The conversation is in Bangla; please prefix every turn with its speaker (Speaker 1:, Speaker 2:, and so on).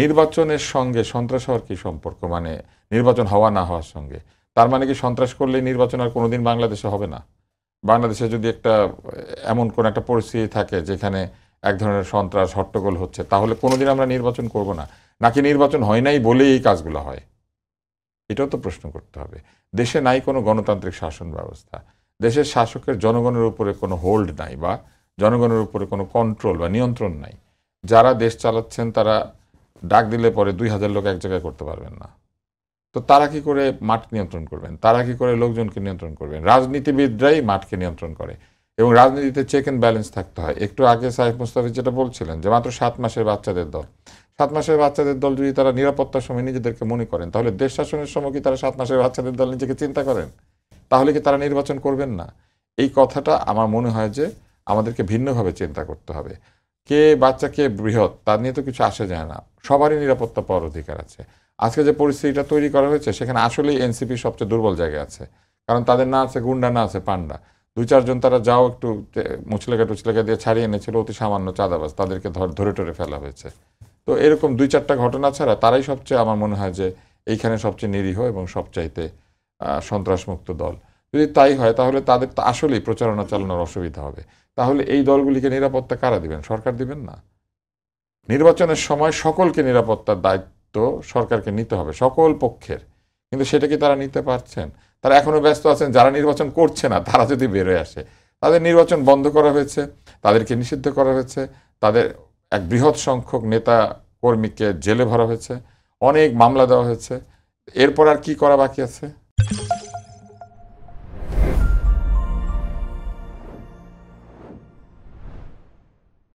Speaker 1: নির্বাচনের সঙ্গে সন্ত্রাস হওয়ার কি সম্পর্ক? মানে নির্বাচন হওয়া না হওয়ার সঙ্গে, তার মানে কি সন্ত্রাস করলে নির্বাচন আর কোনোদিন বাংলাদেশে হবে না? বাংলাদেশে যদি এমন কোন একটা পরিস্থিতি থাকে যেখানে এক ধরনের সন্ত্রাস হট্টগোল হচ্ছে, তাহলে কোনোদিন আমরা নির্বাচন করব না, নাকি নির্বাচন হয় নাই বলেই এই কাজগুলো হয়? এটাও তো প্রশ্ন করতে হবে। দেশে নাই কোনো গণতান্ত্রিক শাসন ব্যবস্থা, দেশের শাসকের জনগণের উপরে কোনো হোল্ড নাই, বা জনগণের উপরে কোনো কন্ট্রোল বা নিয়ন্ত্রণ নাই। যারা দেশ চালাচ্ছেন তারা ডাক দিলে পরে 2000 লোক এক জায়গায় করতে পারবেন না। তো তারা কি করে মাঠ নিয়ন্ত্রণ করবেন? তারা কি করে লোকজনকে নিয়ন্ত্রণ করবেন? রাজনীতিবিদরাই মাঠকে নিয়ন্ত্রণ করে, এবং রাজনীতিতে চেক অ্যান্ড ব্যালেন্স থাকতে হয়। একটু আগে সাইফ মুস্তাফিজ যেটা বলছিলেন যে মাত্র 7 মাসের বাচ্চাদের দল, 7 মাসের বাচ্চাদের দল যদি তারা নিরাপত্তার সময় নিজেদেরকে মনে করেন, তাহলে দেশ শাসনের সময় কি তারা 7 মাসের বাচ্চাদের দল নিজেকে চিন্তা করেন? তাহলে কি তারা নির্বাচন করবেন না? এই কথাটা আমার মনে হয় যে আমাদেরকে ভিন্নভাবে চিন্তা করতে হবে। কে বাচ্চা কে বৃহৎ তার নিয়ে তো কিছু আসে যায় না, সবারই নিরাপত্তা পাওয়ার অধিকার আছে। আজকে যে পরিস্থিতিটা তৈরি করা হয়েছে সেখানে আসলেই এনসিপি সবচেয়ে দুর্বল জায়গায় আছে, কারণ তাদের না আছে গুন্ডা, না আছে পান্ডা। 2-4 জন তারা যাও একটু মুচলেকা দিয়ে ছাড়িয়ে এনেছিল, অতি সামান্য চাঁদাবাজ, তাদেরকে ধরে টরে ফেলা হয়েছে। তো এরকম 2-4টা ঘটনা ছাড়া তারাই সবচেয়ে, আমার মনে হয় যে এইখানে সবচেয়ে নিরীহ এবং সবচাইতে সন্ত্রাসমুক্ত দল। যদি তাই হয় তাহলে তাদের তো আসলেই প্রচারণা চালানোর অসুবিধা হবে। তাহলে এই দলগুলিকে নিরাপত্তা কারা দিবেন? সরকার দিবেন না? নির্বাচনের সময় সকলকে নিরাপত্তার দায়িত্ব সরকারকে নিতে হবে, সকল পক্ষের। কিন্তু সেটা কি তারা নিতে পারছেন? তারা এখনো ব্যস্ত আছেন যারা নির্বাচন করছে না তারা যদি বেরোয় আসে। তাদের নির্বাচন বন্ধ করা হয়েছে, তাদেরকে নিষিদ্ধ করা হয়েছে, তাদের এক বৃহৎ সংখ্যক নেতা কর্মীকে জেলে ভরা হয়েছে, অনেক মামলা দেওয়া হয়েছে। এরপর আর কি করা বাকি আছে?